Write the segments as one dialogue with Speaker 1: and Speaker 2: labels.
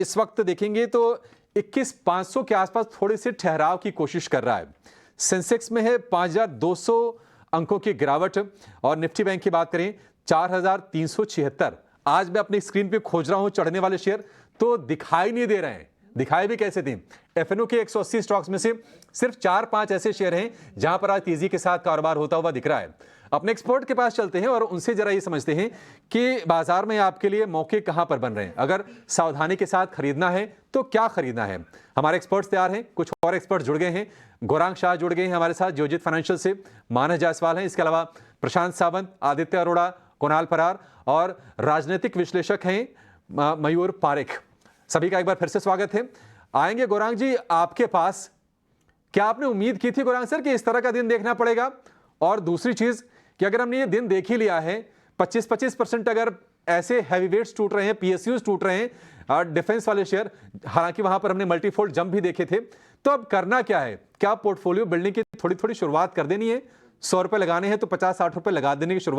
Speaker 1: इस वक्त देखेंगे तो 21,500 के आसपास थोड़े से ठहराव की कोशिश कर रहा है। सेंसेक्स में है 5,200 अंकों की गिरावट और निफ्टी बैंक की बात करें 4,376। आज मैं अपनी स्क्रीन पे खोज रहा हूं चढ़ने वाले शेयर तो दिखाई नहीं दे रहे हैं। दिखाई भी कैसे दें? एफएनओ के 180 स्टॉक्स में से सिर्फ 4-5 ऐसे शेयर हैं जहां पर आज तेजी के साथ कारोबार होता हुआ दिख रहा है। अपने एक्सपर्ट के पास चलते हैं और उनसे जरा ये समझते हैं कि बाजार में आपके लिए मौके कहां पर बन रहे हैं। अगर सावधानी के साथ खरीदना है तो क्या खरीदना है? हमारे एक्सपर्ट्स तैयार हैं, कुछ और एक्सपर्ट जुड़ गए हैं। गौरांग शाह जुड़ गए हैं हमारे साथ जियोजित फाइनेंशियल से, मानस जायसवाल हैं, इसके अलावा प्रशांत सावंत, आदित्य अरोड़ा, कुणाल फरार और राजनीतिक विश्लेषक हैं मयूर पारेख। सभी का एक बार फिर से स्वागत है। आएंगे गौरांग जी आपके पास। क्या आपने उम्मीद की थी गौरांग सर कि इस तरह का दिन देखना पड़ेगा? और दूसरी चीज कि अगर हमने ये दिन देख ही लिया है, 25% अगर ऐसे हैवीवेट्स टूट रहे हैं, पीएसयूज टूट रहे हैं, डिफेंस वाले शेयर, हालांकि वहां पर हमने मल्टीफोल्ड जंप भी देखे थे, तो अब करना क्या है? क्या पोर्टफोलियो बिल्डिंग की थोड़ी थोड़ी शुरुआत कर देनी है? 100 रुपए लगाने हैं तो 50-60 रुपए लगा देने की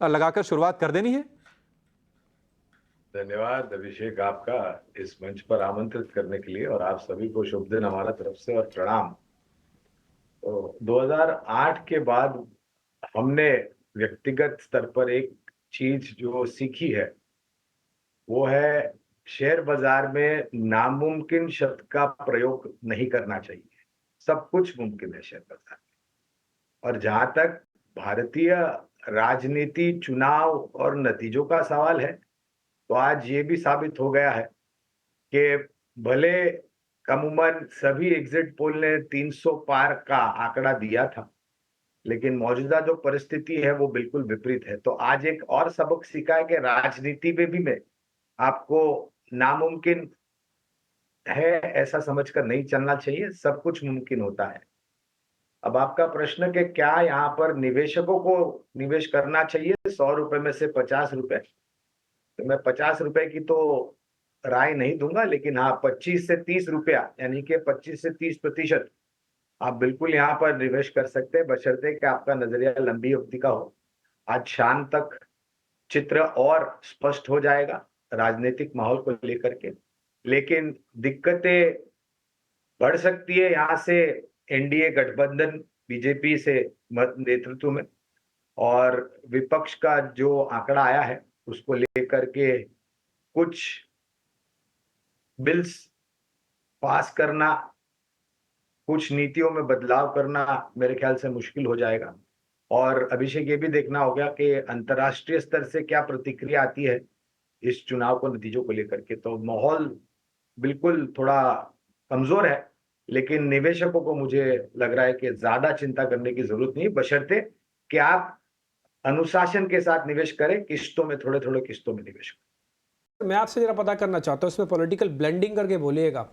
Speaker 1: लगाकर शुरुआत कर देनी है?
Speaker 2: धन्यवाद अभिषेक आपका इस मंच पर आमंत्रित करने के लिए, और आप सभी को शुभ दिन हमारा तरफ से और प्रणाम। तो 2008 के बाद हमने व्यक्तिगत स्तर पर एक चीज जो सीखी है वो है शेयर बाजार में नामुमकिन शब्द का प्रयोग नहीं करना चाहिए। सब कुछ मुमकिन है शेयर बाजार में। और जहां तक भारतीय राजनीति, चुनाव और नतीजों का सवाल है तो आज ये भी साबित हो गया है कि भले अमूमन सभी एग्जिट पोल ने 300 पार का आंकड़ा दिया था, लेकिन मौजूदा जो परिस्थिति है वो बिल्कुल विपरीत है। तो आज एक और सबक सीखा है कि राजनीति में भी में आपको नामुमकिन है ऐसा समझकर नहीं चलना चाहिए, सब कुछ मुमकिन होता है। अब आपका प्रश्न कि क्या यहाँ पर निवेशकों को निवेश करना चाहिए 100 रुपए में से 50 रुपए, तो मैं 50 रुपए की तो राय नहीं दूंगा, लेकिन हाँ 25 से 30 रुपया यानी कि 25 से 30% आप बिल्कुल यहाँ पर निवेश कर सकते हैं, बशर्ते कि आपका नजरिया लंबी अवधि का हो। आज शाम तक चित्र और स्पष्ट हो जाएगा राजनीतिक माहौल को लेकर के, लेकिन दिक्कतें बढ़ सकती है यहाँ से एनडीए गठबंधन बीजेपी से नेतृत्व में, और विपक्ष का जो आंकड़ा आया है उसको लेकर के कुछ बिल्स पास करना, कुछ नीतियों में बदलाव करना मेरे ख्याल से मुश्किल हो जाएगा। और अभिषेक ये भी देखना होगा कि अंतर्राष्ट्रीय स्तर से क्या प्रतिक्रिया आती है इस चुनाव को नतीजों को लेकर के। तो माहौल बिल्कुल थोड़ा कमजोर है, लेकिन निवेशकों को मुझे लग रहा है कि ज्यादा चिंता करने की जरूरत नहीं, बशर्ते कि आप अनुशासन के साथ निवेश करें, किस्तों में, थोड़े थोड़े किस्तों में निवेश करें।
Speaker 3: मैं आपसे जरा पता करना चाहता हूँ, इसमें पॉलिटिकल ब्लेंडिंग करके बोलिएगा।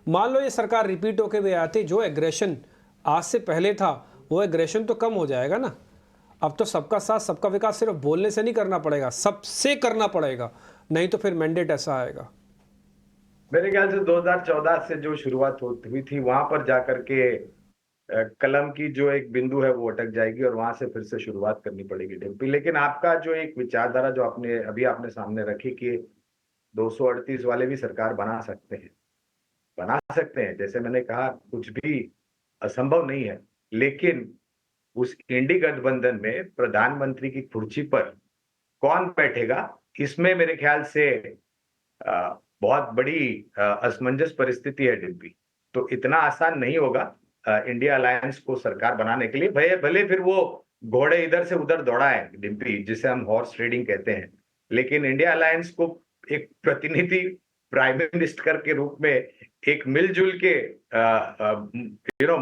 Speaker 3: मान लो ये सरकार रिपीट होके भी आती, जो एग्रेशन आज से पहले था वो एग्रेशन तो कम हो जाएगा ना। अब तो सबका साथ सबका विकास सिर्फ बोलने से नहीं करना पड़ेगा, सबसे करना पड़ेगा, नहीं तो फिर मैंडेट ऐसा आएगा।
Speaker 2: मेरे ख्याल से 2014 से जो शुरुआत हुई थी वहां पर जाकर के कलम की जो एक बिंदु है वो अटक जाएगी और वहां से फिर से शुरुआत करनी पड़ेगी डिम्पी। लेकिन आपका जो एक विचारधारा जो आपने सामने रखी कि 238 वाले भी सरकार बना सकते हैं, जैसे मैंने कहा कुछ भी असंभव नहीं है, लेकिन उस इंडी गठबंधन में प्रधानमंत्री की कुर्सी पर कौन बैठेगा, इसमें मेरे ख्याल से बहुत बड़ी असमंजस परिस्थिति है डिम्पी। तो इतना आसान नहीं होगा इंडिया अलायंस को सरकार बनाने के लिए, भले फिर वो घोड़े इधर से उधर दौड़ाए डिम्पी, जिसे हम हॉर्स ट्रेडिंग कहते हैं, लेकिन इंडिया अलायंस को एक प्रतिनिधि प्राइम मिनिस्टर के रूप में एक मिलजुल के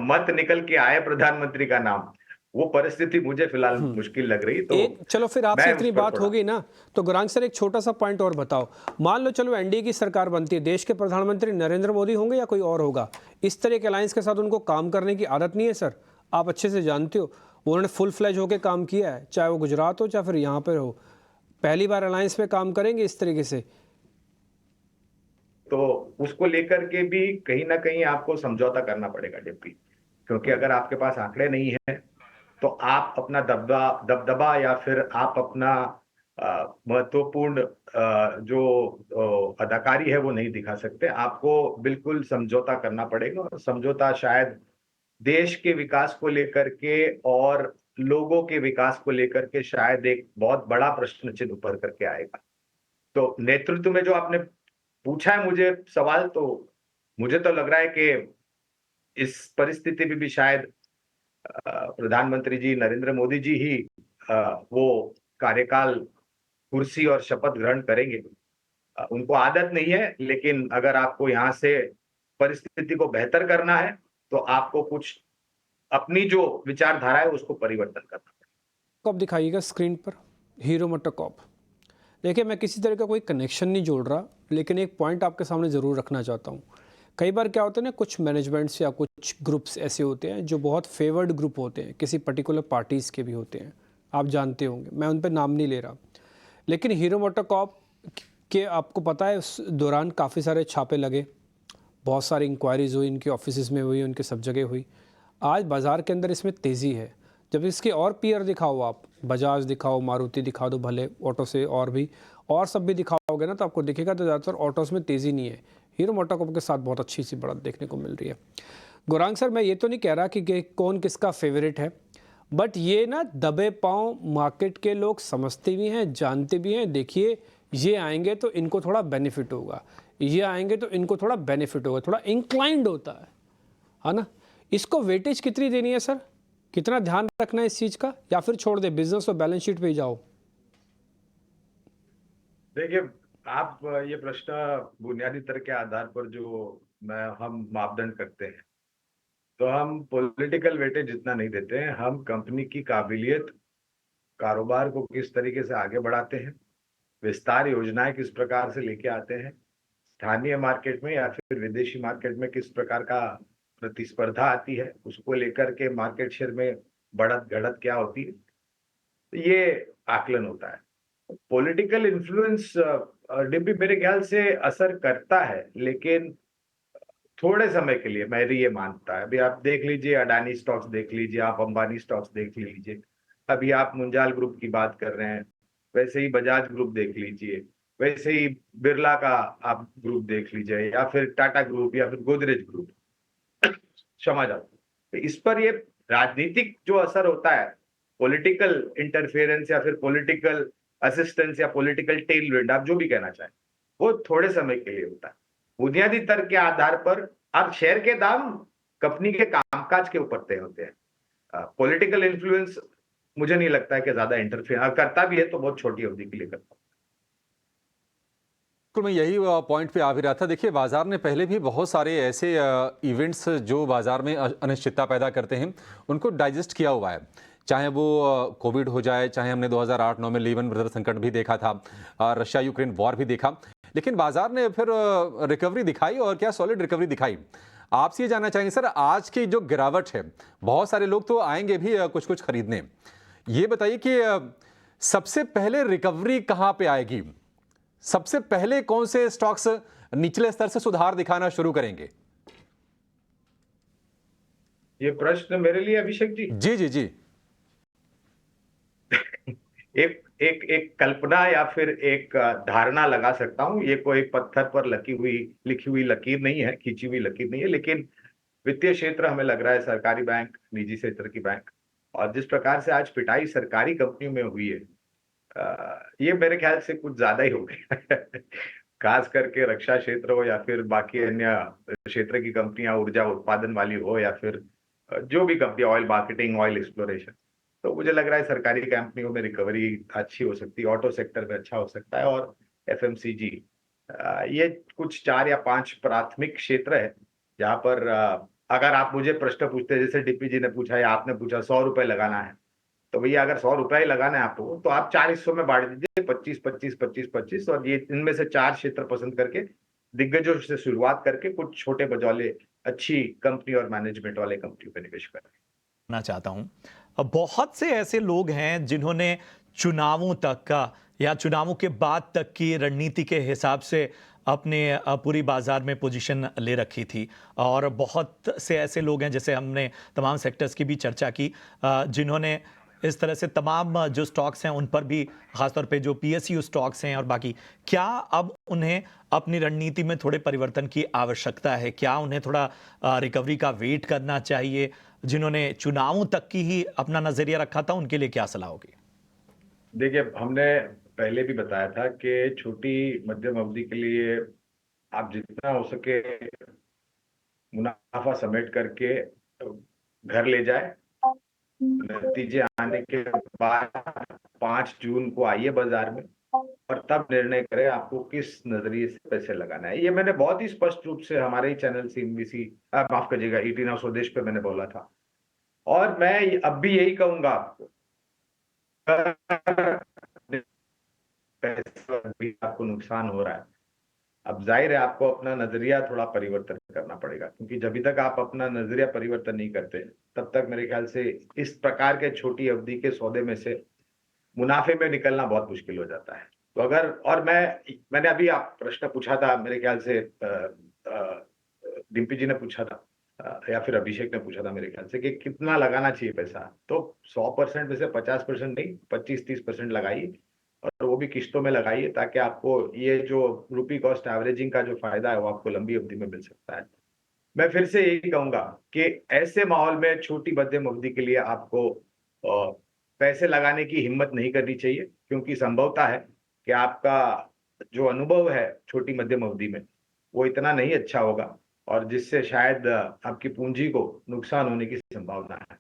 Speaker 2: मत निकल के आए प्रधानमंत्री का नाम, वो परिस्थिति मुझे फिलहाल मुश्किल लग रही। तो
Speaker 3: चलो फिर आपसे इतनी बात होगी ना, तो गौरांग सर एक छोटा सा पॉइंट और बताओ। मान लो चलो एनडीए की सरकार बनती है, देश के प्रधानमंत्री नरेंद्र मोदी होंगे या कोई और होगा, इस तरह के अलायंस के साथ उनको काम करने की आदत नहीं है सर, आप अच्छे से जानते हो। उन्होंने फुल फ्लैज होकर काम किया है, चाहे वो गुजरात हो चाहे फिर यहाँ पर हो, पहली बार अलायंस में काम करेंगे इस तरीके से।
Speaker 2: तो उसको लेकर के भी कहीं ना कहीं आपको समझौता करना पड़ेगा डिप्टी, क्योंकि अगर आपके पास आंकड़े नहीं है तो आप अपना दबदबा या फिर आप अपना महत्वपूर्ण जो अदाकारी है वो नहीं दिखा सकते। आपको बिल्कुल समझौता करना पड़ेगा, और समझौता शायद देश के विकास को लेकर के और लोगों के विकास को लेकर के शायद एक बहुत बड़ा प्रश्न चिन्ह उभर करके आएगा। तो नेतृत्व में जो आपने पूछा है मुझे सवाल, तो मुझे तो लग रहा है कि इस परिस्थिति में भी शायद प्रधानमंत्री जी नरेंद्र मोदी जी ही वो कार्यकाल, कुर्सी और शपथ ग्रहण करेंगे। उनको आदत नहीं है, लेकिन अगर आपको यहाँ से परिस्थिति को बेहतर करना है तो आपको कुछ अपनी जो विचारधारा है उसको परिवर्तन करना पड़ेगा।
Speaker 3: कॉप दिखाइएगा स्क्रीन पर, हीरो मोटोकॉर्प। देखिए, मैं किसी तरह का कोई कनेक्शन नहीं जोड़ रहा, लेकिन एक पॉइंट आपके सामने ज़रूर रखना चाहता हूँ। कई बार क्या होता है ना, कुछ मैनेजमेंट्स या कुछ ग्रुप्स ऐसे होते हैं जो बहुत फेवर्ड ग्रुप होते हैं, किसी पर्टिकुलर पार्टीज़ के भी होते हैं, आप जानते होंगे, मैं उन पर नाम नहीं ले रहा। लेकिन हीरो मोटोकॉर्प के आपको पता है उस दौरान काफ़ी सारे छापे लगे, बहुत सारी इंक्वायरीज़ हुई, इनके ऑफिस में हुई, उनके सब जगह हुई। आज बाज़ार के अंदर इसमें तेज़ी है। जब इसके और पीयर दिखाओ, आप बजाज दिखाओ, मारुति दिखा दो, भले ऑटो से और सब भी दिखाओगे ना, तो आपको दिखेगा तो ज़्यादातर ऑटोज़ में तेज़ी नहीं है। हीरो मोटोकॉर्प के साथ बहुत अच्छी सी बढ़त देखने को मिल रही है। गौरांग सर, मैं ये तो नहीं कह रहा कि कौन किसका फेवरेट है, बट ये ना दबे पाँव मार्केट के लोग समझते भी हैं, जानते भी हैं। देखिए, ये आएंगे तो इनको थोड़ा बेनिफिट होगा, ये आएंगे तो इनको थोड़ा बेनिफिट होगा, थोड़ा इंक्लाइंड होता है ना। इसको वेटेज कितनी देनी है सर, कितना ध्यान रखना है इस चीज़ का, या फिर छोड़ दे बिजनेस और बैलेंस शीट पे ही जाओ?
Speaker 2: देखिए, आप ये प्रश्न बुनियादी तर्क के आधार पर जो हम मापदंड करते हैं, तो हम पॉलिटिकल वेटेज जितना नहीं देते हैं, हम कंपनी की काबिलियत, कारोबार को किस तरीके से आगे बढ़ाते हैं, विस्तार योजनाएं किस प्रकार से लेके आते हैं, स्थानीय मार्केट में या फिर विदेशी मार्केट में किस प्रकार का प्रतिस्पर्धा आती है, उसको लेकर के मार्केट शेयर में बढ़त घटत क्या होती है, ये आकलन होता है। पॉलिटिकल इन्फ्लुएंस डिब्बी मेरे ख्याल से असर करता है, लेकिन थोड़े समय के लिए, मेरी ये मानता है। अभी आप देख लीजिए, अडानी स्टॉक्स देख लीजिए, आप अंबानी स्टॉक्स देख लीजिए, अभी आप मुंजाल ग्रुप की बात कर रहे हैं, वैसे ही बजाज ग्रुप देख लीजिए, वैसे ही बिरला का आप ग्रुप देख लीजिए, या फिर टाटा ग्रुप या फिर गोदरेज ग्रुप, क्षमा चाहता हूं। इस पर ये राजनीतिक जो असर होता है, पॉलिटिकल इंटरफेरेंस या फिर पॉलिटिकल असिस्टेंस या पॉलिटिकल टेल विंड, आप जो भी कहना चाहें, वो थोड़े समय के लिए होता है। बुनियादी तर्क के आधार पर आप शेयर के दाम कंपनी के कामकाज के ऊपर तय होते हैं। पॉलिटिकल इन्फ्लुएंस मुझे नहीं लगता है कि ज्यादा इंटरफेयर करता भी है तो बहुत छोटी अवधि के लिए करता है।
Speaker 1: बिल्कुल, मैं यही पॉइंट पे आ भी रहा था। देखिए, बाजार ने पहले भी बहुत सारे ऐसे इवेंट्स जो बाजार में अनिश्चितता पैदा करते हैं, उनको डाइजेस्ट किया हुआ है। चाहे वो कोविड हो जाए, चाहे हमने 2008-9 में लीमन ब्रदर्स संकट भी देखा था, रशिया यूक्रेन वॉर भी देखा, लेकिन बाजार ने फिर रिकवरी दिखाई, और क्या सॉलिड रिकवरी दिखाई। आपसे ये जानना चाहेंगे सर, आज की जो गिरावट है, बहुत सारे लोग तो आएंगे भी कुछ कुछ खरीदने, ये बताइए कि सबसे पहले रिकवरी कहाँ पे आएगी? सबसे पहले कौन से स्टॉक्स निचले स्तर से सुधार दिखाना शुरू करेंगे?
Speaker 2: ये प्रश्न मेरे लिए, अभिषेक जी?
Speaker 1: जी जी जी।
Speaker 2: एक कल्पना या फिर एक धारणा लगा सकता हूं। ये कोई पत्थर पर लिखी हुई लकीर नहीं है, खींची हुई लकीर नहीं है, लेकिन वित्तीय क्षेत्र हमें लग रहा है, सरकारी बैंक, निजी क्षेत्र की बैंक, और जिस प्रकार से आज पिटाई सरकारी कंपनियों में हुई है, ये मेरे ख्याल से कुछ ज्यादा ही हो गया। खास करके रक्षा क्षेत्र हो या फिर बाकी अन्य क्षेत्र की कंपनियां, ऊर्जा उत्पादन वाली हो या फिर जो भी company, oil marketing, oil exploration, तो मुझे लग रहा है सरकारी कंपनियों में रिकवरी अच्छी हो सकती है, ऑटो सेक्टर में अच्छा हो सकता है, और एफएमसीजी, ये कुछ 4 या 5 प्राथमिक क्षेत्र है जहां पर अगर आप मुझे प्रश्न पूछते हैं, जैसे डीपी जी ने पूछा या आपने पूछा, 100 रुपए लगाना है, तो भैया अगर 100 रुपए ही लगाना है आपको, तो आप 4 हिस्सों में बांट दीजिए, 25 25 25 25, और ये इनमें से 4 क्षेत्र पसंद करके दिग्गजों से शुरुआत करके कुछ छोटे बजौले अच्छी कंपनी और मैनेजमेंट वाले कंपनी पे निवेश करें।
Speaker 4: चाहता हूं, बहुत से ऐसे लोग हैं जिन्होंने चुनावों तक का या चुनावों के बाद तक की रणनीति के हिसाब से अपने पूरी बाजार में पोजीशन ले रखी थी, और बहुत से ऐसे लोग हैं, जैसे हमने तमाम सेक्टर्स की भी चर्चा की, जिन्होंने इस तरह से तमाम जो स्टॉक्स हैं उन पर भी, खासतौर पे जो पीएसयू स्टॉक्स हैं और बाकी, क्या अब उन्हें अपनी रणनीति में थोड़े परिवर्तन की आवश्यकता है? क्या उन्हें थोड़ा रिकवरी का वेट करना चाहिए? जिन्होंने चुनावों तक की ही अपना नजरिया रखा था, उनके लिए क्या सलाह होगी?
Speaker 2: देखिए, हमने पहले भी बताया था कि छोटी मध्यम अवधि के लिए आप जितना हो सके मुनाफा समेट करके घर ले जाए। नतीजे आने के बाद 5 जून को आइए बाजार में और तब निर्णय करें आपको किस नजरिए से पैसे लगाना है। ये मैंने बहुत ही स्पष्ट रूप से हमारे ही चैनल CNBC, माफ करिएगा, ET नाउ स्वदेश पे मैंने बोला था और मैं अब भी यही कहूंगा आपको। पैसे भी आपको नुकसान हो रहा है, अब जाहिर है आपको अपना नजरिया थोड़ा परिवर्तन करना पड़ेगा, क्योंकि जब तक आप अपना नजरिया परिवर्तन नहीं करते तब तक मेरे ख्याल से इस प्रकार के छोटी अवधि के सौदे में से मुनाफे में निकलना बहुत मुश्किल हो जाता है। तो अगर, और मैंने अभी आप प्रश्न पूछा था मेरे ख्याल से, डिम्पी जी ने पूछा था या फिर अभिषेक ने पूछा था मेरे ख्याल से कि कितना लगाना चाहिए पैसा, तो 100% में से 50% नहीं, 25-30% लगाइए और वो भी किश्तों में लगाइए, ताकि आपको ये जो रुपी कॉस्ट एवरेजिंग का जो फायदा है वो आपको लंबी अवधि में मिल सकता है। मैं फिर से यही कहूंगा कि ऐसे माहौल में छोटी मध्यम अवधि के लिए आपको पैसे लगाने की हिम्मत नहीं करनी चाहिए, क्योंकि संभवता है कि आपका जो अनुभव है छोटी मध्यम अवधि में वो इतना नहीं अच्छा होगा और जिससे शायद आपकी पूंजी को नुकसान होने की संभावना है।